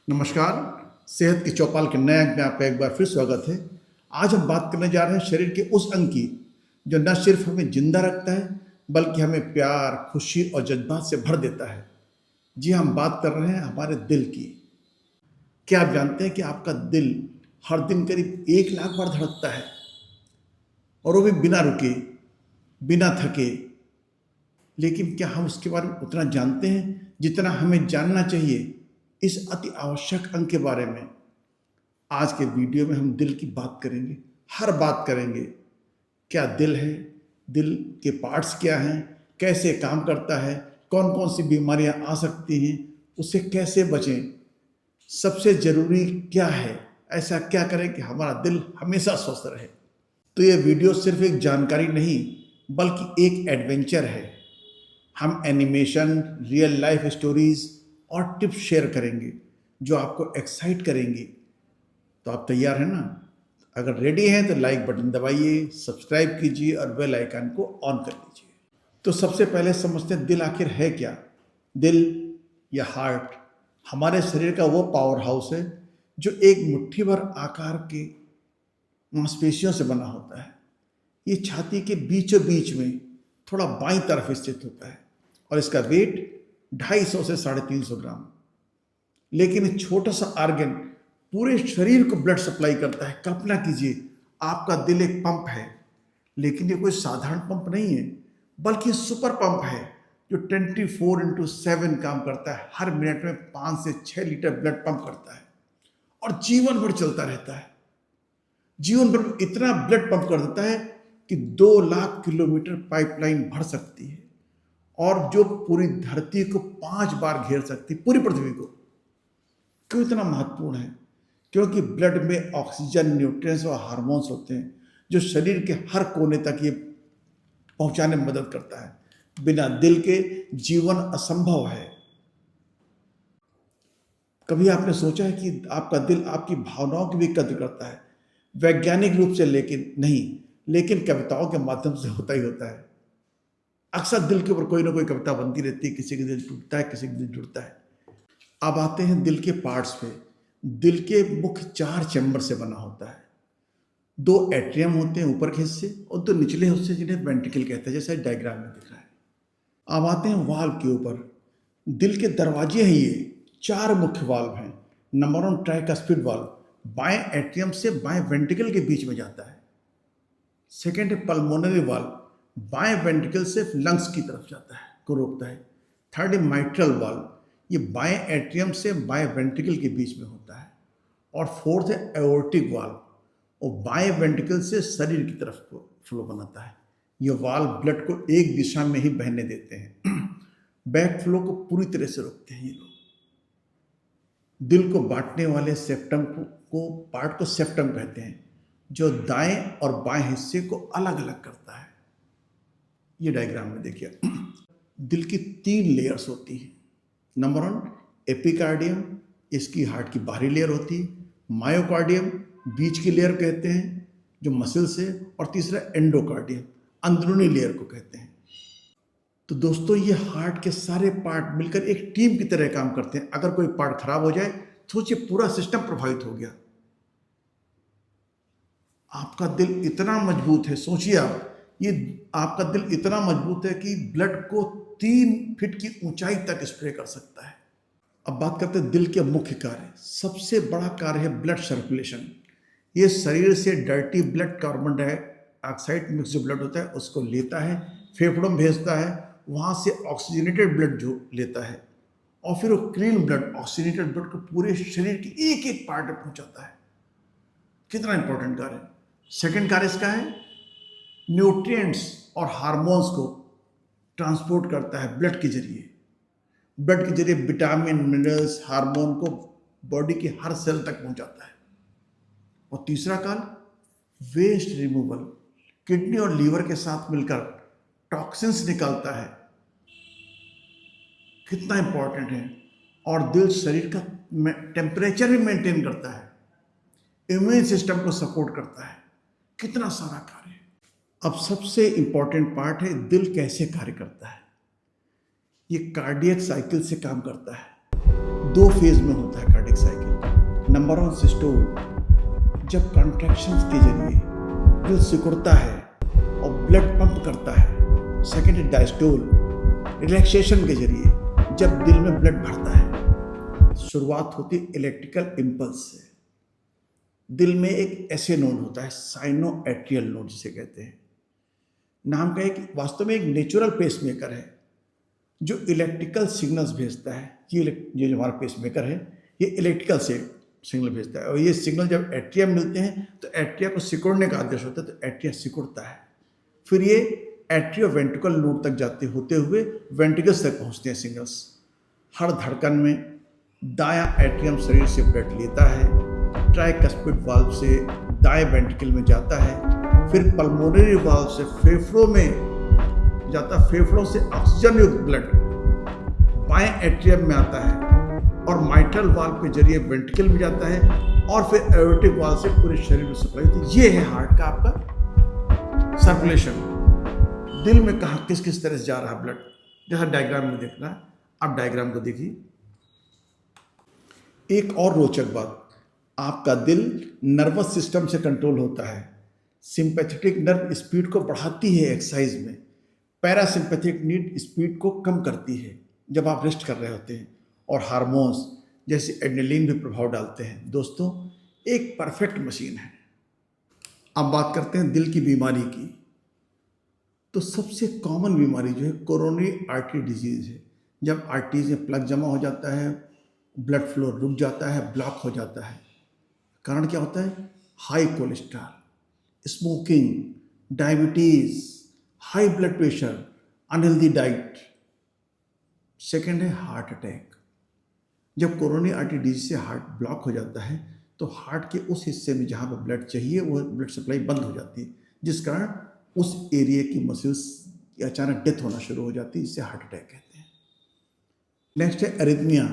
नमस्कार। सेहत की चौपाल के नए अंक में आपका एक बार फिर स्वागत है। आज हम बात करने जा रहे हैं शरीर के उस अंग की जो न सिर्फ हमें जिंदा रखता है बल्कि हमें प्यार, खुशी और जज्बात से भर देता है। जी, हम बात कर रहे हैं हमारे दिल की। क्या आप जानते हैं कि आपका दिल हर दिन करीब 1 लाख बार धड़कता है, और वो भी बिना रुके, बिना थके। लेकिन क्या हम उसके बारे में उतना जानते हैं जितना हमें जानना चाहिए इस अति आवश्यक अंग के बारे में? आज के वीडियो में हम दिल की बात करेंगे, हर बात करेंगे। क्या दिल है, दिल के पार्ट्स क्या हैं, कैसे काम करता है, कौन कौन सी बीमारियां आ सकती हैं, उससे कैसे बचें, सबसे ज़रूरी क्या है, ऐसा क्या करें कि हमारा दिल हमेशा स्वस्थ रहे। तो ये वीडियो सिर्फ एक जानकारी नहीं बल्कि एक एडवेंचर है। हम एनिमेशन, रियल लाइफ स्टोरीज और टिप्स शेयर करेंगे जो आपको एक्साइट करेंगी। तो आप तैयार हैं ना? अगर रेडी हैं तो लाइक बटन दबाइए, सब्सक्राइब कीजिए और बेल आइकन को ऑन कर लीजिए। तो सबसे पहले समझते हैं दिल आखिर है क्या। दिल या हार्ट हमारे शरीर का वो पावर हाउस है जो एक मुट्ठी भर आकार के मांसपेशियों से बना होता है। ये छाती के बीचों बीच में थोड़ा बाईं तरफ स्थित होता है और इसका वेट 250 से 350 ग्राम। लेकिन एक छोटा सा आर्गन पूरे शरीर को ब्लड सप्लाई करता है। कल्पना कीजिए, आपका दिल एक पंप है, लेकिन ये कोई साधारण पंप नहीं है बल्कि सुपर पंप है जो 24/7 काम करता है। हर मिनट में 5 से 6 लीटर ब्लड पंप करता है और जीवन भर चलता रहता है। जीवन भर इतना ब्लड पंप कर देता है कि 2 लाख किलोमीटर पाइपलाइन भर सकती है और जो पूरी धरती को 5 बार घेर सकती है, पूरी पृथ्वी को। क्यों इतना महत्वपूर्ण है? क्योंकि ब्लड में ऑक्सीजन, न्यूट्रिएंट्स और हार्मोन्स होते हैं जो शरीर के हर कोने तक ये पहुंचाने में मदद करता है। बिना दिल के जीवन असंभव है। कभी आपने सोचा है कि आपका दिल आपकी भावनाओं की भी कद्र करता है? वैज्ञानिक रूप से लेकिन नहीं, लेकिन कविताओं के माध्यम से होता ही होता है। अक्सर दिल के ऊपर कोई ना कोई कविता बनती रहती है। किसी का दिल टूटता है, किसी का दिल जुड़ता है। अब आते हैं दिल के पार्ट्स पे। दिल के मुख्य 4 चैम्बर से बना होता है। 2 एट्रियम होते हैं ऊपर के हिस्से और 2 निचले हिस्से जिन्हें वेंट्रिकल कहते हैं, जैसे डायग्राम में दिख रहा है। अब आते हैं वाल्व के ऊपर। दिल के दरवाजे हैं ये। 4 मुख्य वाल्व हैं। नंबर 1 ट्राइकस्पिड वाल्व, बाएं एट्रियम से बाएं वेंट्रिकल के बीच में जाता है। सेकेंड है पल्मोनरी वाल्व, बाएं वेंट्रिकल से लंग्स की तरफ जाता है, को रोकता है। थर्ड है माइट्रल वाल्व, ये बाएं एट्रियम से बाएं वेंट्रिकल के बीच में होता है। और फोर्थ है एओर्टिक वाल्व, और बाएं वेंट्रिकल से शरीर की तरफ फ्लो बनाता है। ये वाल्व ब्लड को एक दिशा में ही बहने देते हैं। बैक फ्लो को पूरी तरह से रोकते हैं ये लोग। दिल को बांटने वाले सेप्टम को पार्ट को सेप्टम कहते हैं, जो दाएं और बाएं हिस्से को अलग अलग करता है। ये डायग्राम में देखिए। दिल की 3 लेयर्स होती हैं। नंबर 1 एपिकार्डियम, इसकी हार्ट की बाहरी लेयर होती है। मायोकार्डियम, बीच की लेयर कहते हैं जो मसल्स है। और तीसरा एंडोकार्डियम, अंदरूनी लेयर को कहते हैं। तो दोस्तों, ये हार्ट के सारे पार्ट मिलकर एक टीम की तरह काम करते हैं। अगर कोई पार्ट खराब हो जाए, सोचिए पूरा सिस्टम प्रभावित हो गया। आपका दिल इतना मजबूत है, सोचिए आप, ये आपका दिल इतना मजबूत है कि ब्लड को 3 फीट की ऊंचाई तक स्प्रे कर सकता है। अब बात करते हैं दिल के मुख्य कार्य। सबसे बड़ा कार्य है ब्लड सर्कुलेशन। ये शरीर से dirty blood, carbon dioxide mix जो ब्लड होता है उसको लेता है, फेफड़ों में भेजता है, वहाँ से ऑक्सीजनेटेड ब्लड जो लेता है, और फिर वो क्लीन ब्लड, ऑक्सीजनेटेड ब्लड को पूरे शरीर के एक एक पार्ट में पहुँचाता है। कितना इंपॉर्टेंट कार्य है। सेकेंड कार्य इसका है न्यूट्रिएंट्स और हार्मोन्स को ट्रांसपोर्ट करता है ब्लड के जरिए। ब्लड के जरिए विटामिन, मिनरल्स, हार्मोन को बॉडी के हर सेल तक पहुंचाता है। और तीसरा कार्य वेस्ट रिमूवल, किडनी और लीवर के साथ मिलकर टॉक्सिन्स निकालता है। कितना इंपॉर्टेंट है। और दिल शरीर का टेम्परेचर भी मेंटेन करता है, इम्यून सिस्टम को सपोर्ट करता है। कितना सारा कार्य है। अब सबसे इंपॉर्टेंट पार्ट है दिल कैसे कार्य करता है। ये कार्डियक साइकिल से काम करता है। दो फेज में होता है कार्डियक साइकिल। नंबर 1 सिस्टोल, जब कॉन्ट्रैक्शंस के जरिए दिल सिकुड़ता है और ब्लड पंप करता है। सेकेंड है डायस्टोल, रिलैक्सेशन के जरिए जब दिल में ब्लड भरता है। शुरुआत होती है इलेक्ट्रिकल इम्पल्स से। दिल में एक ऐसे नोड होता है, साइनो एट्रियल नोड जिसे कहते हैं, नाम का एक वास्तव में एक नेचुरल पेसमेकर है जो इलेक्ट्रिकल सिग्नल्स भेजता है। ये जो हमारा पेसमेकर है ये इलेक्ट्रिकल से सिग्नल भेजता है, और ये सिग्नल जब एट्रिया मिलते हैं तो एट्रिया को सिकुड़ने का आदेश होता है, तो एट्रिया सिकुड़ता है। फिर ये एट्रियो वेंट्रिकल नोड तक जाते होते हुए वेंट्रिकल्स तक पहुंचते हैं सिग्नल्स। हर धड़कन में दायां एट्रियम शरीर से ब्लड लेता है, ट्राइकस्पिड वाल्व से दाएं वेंट्रिकल में जाता है, फिर पल्मोनरी वाल्व से फेफड़ों में जाता है, फेफड़ों से ऑक्सीजन युक्त ब्लड बाएं एट्रियम में आता है और माइट्रल वाल्व के जरिए वेंट्रिकल में जाता है, और फिर एओर्टिक वाल्व से पूरे शरीर में सप्लाई होती है। ये है हार्ट का आपका सर्कुलेशन। दिल में कहाँ किस किस तरह से जा रहा है ब्लड, जैसा डायग्राम में देखना है। आप डायग्राम को देखिए। एक और रोचक बात, आपका दिल नर्वस सिस्टम से कंट्रोल होता है। सिंपैथेटिक नर्व स्पीड को बढ़ाती है एक्सरसाइज में, पैरासिम्पैथिक नीड स्पीड को कम करती है जब आप रेस्ट कर रहे होते हैं, और हार्मोन्स जैसे एड्रेनलिन भी प्रभाव डालते हैं। दोस्तों, एक परफेक्ट मशीन है। अब बात करते हैं दिल की बीमारी की। तो सबसे कॉमन बीमारी जो है कोरोनरी आर्टरी डिजीज है। जब आर्टरीज में प्लग जमा हो जाता है, ब्लड फ्लो रुक जाता है, ब्लॉक हो जाता है। कारण क्या होता है? High cholesterol, smoking, diabetes, high blood pressure, unhealthy diet. Second है हार्ट अटैक। जब कोरोनरी आर्टरी डिजीज से हार्ट ब्लॉक हो जाता है तो हार्ट के उस हिस्से में जहाँ पर ब्लड चाहिए वो ब्लड सप्लाई बंद हो जाती है, जिस कारण उस एरिया की मसल्स की अचानक डेथ होना शुरू हो जाती है, जिसे हार्ट अटैक कहते हैं। नेक्स्ट है एरिथमिया,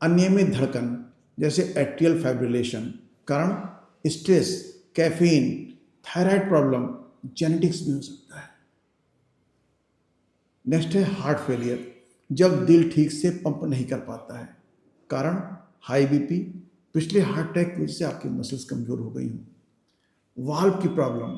अनियमित धड़कन जैसे एट्रियल फाइब्रिलेशन, कारण stress, caffeine, thyroid problem, genetics भी हो सकता है। नेक्स्ट है हार्ट फेलियर, जब दिल ठीक से पंप नहीं कर पाता है, कारण हाई बीपी, पिछले हार्ट अटैक की वजह से आपकी मसल्स कमजोर हो गई हों। वाल्व की problem,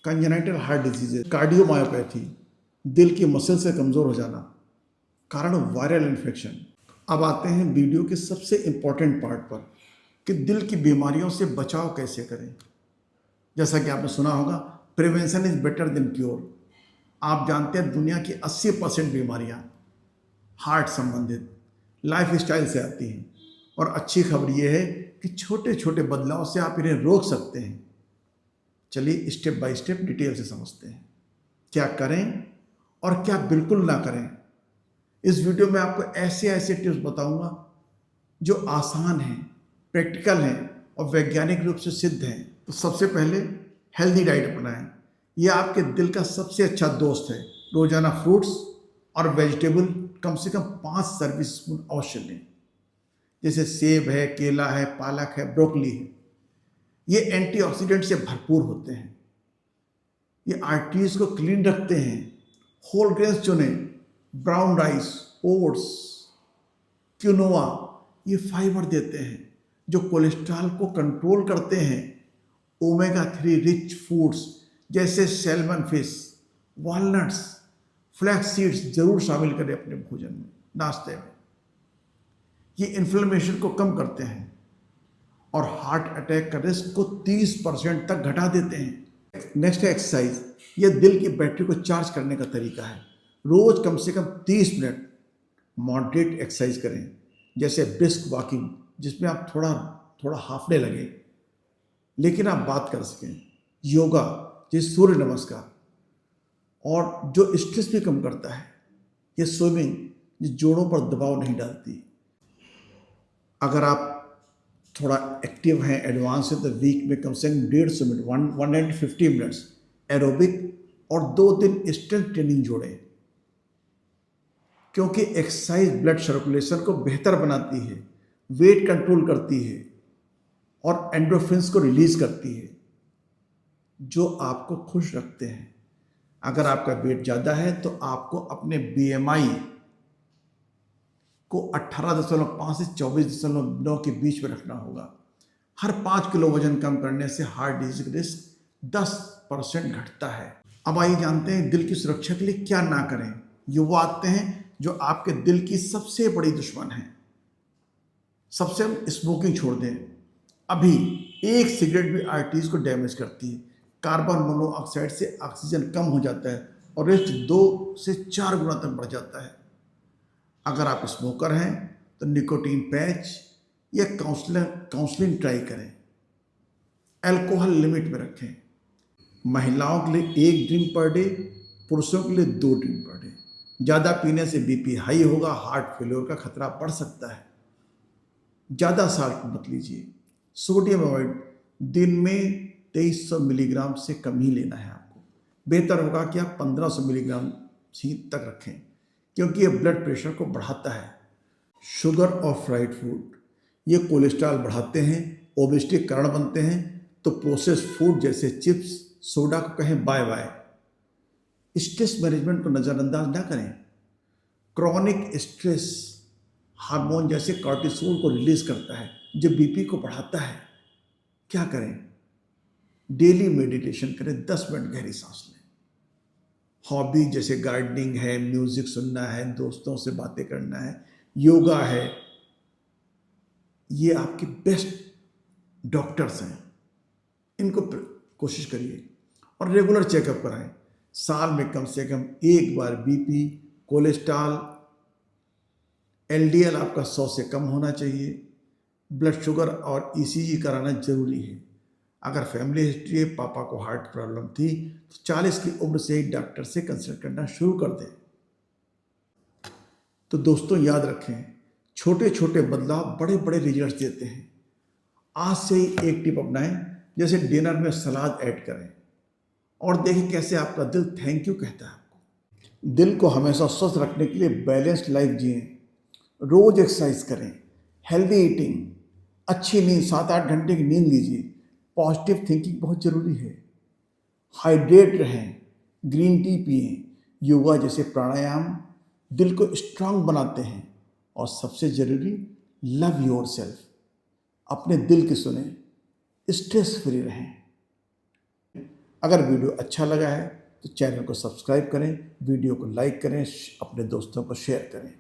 congenital heart diseases, cardiomyopathy, दिल की मसल से कमजोर हो जाना, कारण वायरल इन्फेक्शन। अब आते हैं वीडियो के सबसे इंपॉर्टेंट पार्ट पर कि दिल की बीमारियों से बचाव कैसे करें। जैसा कि आपने सुना होगा, prevention is better than cure. आप जानते हैं दुनिया की 80% बीमारियां हार्ट संबंधित लाइफ स्टाइल से आती हैं, और अच्छी खबर यह है कि छोटे छोटे बदलाव से आप इन्हें रोक सकते हैं। चलिए स्टेप बाय स्टेप डिटेल से समझते हैं क्या करें और क्या बिल्कुल ना करें। इस वीडियो में आपको ऐसे ऐसे टिप्स बताऊंगा जो आसान हैं, प्रैक्टिकल हैं और वैज्ञानिक रूप से सिद्ध हैं। तो सबसे पहले हेल्दी डाइट अपनाएं। यह आपके दिल का सबसे अच्छा दोस्त है। रोजाना फ्रूट्स और वेजिटेबल कम से कम 5 सर्विंग स्पून अवश्य लें, जैसे सेब है, केला है, पालक है, ब्रोकली है। ये एंटीऑक्सीडेंट से भरपूर होते हैं। ये आर्टरीज को क्लीन रखते हैं। होल ग्रेन्स चुनें, ब्राउन राइस, ओट्स, क्विनोआ, ये फाइबर देते हैं जो कोलेस्ट्रॉल को कंट्रोल करते हैं। ओमेगा 3 रिच फूड्स जैसे salmon fish, walnuts, flax seeds जरूर शामिल करें अपने भोजन में, नाश्ते में। ये इन्फ्लेमेशन को कम करते हैं और हार्ट अटैक का रिस्क को 30% तक घटा देते हैं। नेक्स्ट है एक्सरसाइज। ये दिल की बैटरी को चार्ज करने का तरीका है। रोज कम से कम 30 मिनट मॉडरेट एक्सरसाइज करें, जैसे ब्रिस्क वॉकिंग, जिसमें आप थोड़ा थोड़ा हाफने लगे लेकिन आप बात कर सकें। योगा जैसे सूर्य नमस्कार, और जो स्ट्रेस भी कम करता है। ये स्विमिंग, जिस जोड़ों पर दबाव नहीं डालती। अगर आप थोड़ा एक्टिव हैं, एडवांस है, तो वीक में कम से कम 150 मिनट 150 मिनट्स एरोबिक और 2 दिन स्ट्रेंथ ट्रेनिंग जोड़ें, क्योंकि एक्सरसाइज ब्लड सर्कुलेशन को बेहतर बनाती है, वेट कंट्रोल करती है और एंडोर्फिन्स को रिलीज करती है जो आपको खुश रखते हैं। अगर आपका वेट ज़्यादा है तो आपको अपने BMI को 18.5 से 24.9 के बीच में रखना होगा। हर 5 किलो वजन कम करने से हार्ट डिजीज का रिस्क 10% घटता है। अब आइए जानते हैं दिल की सुरक्षा के लिए क्या ना करें। ये वो आते हैं जो आपके दिल की सबसे बड़ी दुश्मन है। सबसे स्मोकिंग छोड़ दें। अभी एक सिगरेट भी आर्टरीज को डैमेज करती है। कार्बन मोनोऑक्साइड से ऑक्सीजन कम हो जाता है और रिस्क 2 से 4 गुना तक बढ़ जाता है। अगर आप स्मोकर हैं तो निकोटीन पैच या काउंसलिंग ट्राई करें। अल्कोहल लिमिट में रखें। महिलाओं के लिए 1 ड्रिंक पर डे, पुरुषों के लिए 2 ड्रिंक पर डे। ज़्यादा पीने से बीपी हाई होगा, हार्ट फेलियर का खतरा बढ़ सकता है। ज़्यादा साल्ट मत लीजिए। सोडियम अवॉइड, दिन में 2300 मिलीग्राम से कम ही लेना है आपको। बेहतर होगा कि आप 1500 मिलीग्राम ही तक रखें, क्योंकि ये ब्लड प्रेशर को बढ़ाता है। शुगर और फ्राइड फूड ये कोलेस्ट्रॉल बढ़ाते हैं, ओबेसिटी के कारण बनते हैं। तो प्रोसेस्ड फूड जैसे चिप्स, सोडा को कहें बाय बाय। स्ट्रेस मैनेजमेंट को नज़रअंदाज ना करें। क्रॉनिक स्ट्रेस हार्मोन जैसे कॉर्टिसोल को रिलीज करता है जो बीपी को बढ़ाता है। क्या करें? डेली मेडिटेशन करें, 10 मिनट गहरी सांस लें। हॉबी जैसे गार्डनिंग है, म्यूजिक सुनना है, दोस्तों से बातें करना है, योगा है, ये आपके बेस्ट डॉक्टर्स हैं। इनको कोशिश करिए और रेगुलर चेकअप कराएं। साल में कम से कम एक बार बीपी, कोलेस्ट्रॉल, एलडीएल आपका 100 से कम होना चाहिए। ब्लड शुगर और ईसीजी कराना जरूरी है। अगर फैमिली हिस्ट्री है, पापा को हार्ट प्रॉब्लम थी, तो 40 की उम्र से ही डॉक्टर से कंसल्ट करना शुरू कर दें। तो दोस्तों याद रखें, छोटे छोटे बदलाव बड़े बड़े रिजल्ट देते हैं। आज से ही एक टिप अपनाएं, जैसे डिनर में सलाद ऐड करें और देखें कैसे आपका दिल थैंक यू कहता है आपको। दिल को हमेशा स्वस्थ रखने के लिए बैलेंस्ड लाइफ जिएं, रोज एक्सरसाइज करें, हेल्दी ईटिंग, अच्छी नींद, 7-8 घंटे की नींद लीजिए। पॉजिटिव थिंकिंग बहुत ज़रूरी है। हाइड्रेट रहें, ग्रीन टी पिएं, योगा जैसे प्राणायाम दिल को स्ट्रांग बनाते हैं। और सबसे ज़रूरी, लव योरसेल्फ, अपने दिल की सुने, स्ट्रेस फ्री रहें। अगर वीडियो अच्छा लगा है तो चैनल को सब्सक्राइब करें, वीडियो को लाइक करें, अपने दोस्तों को शेयर करें।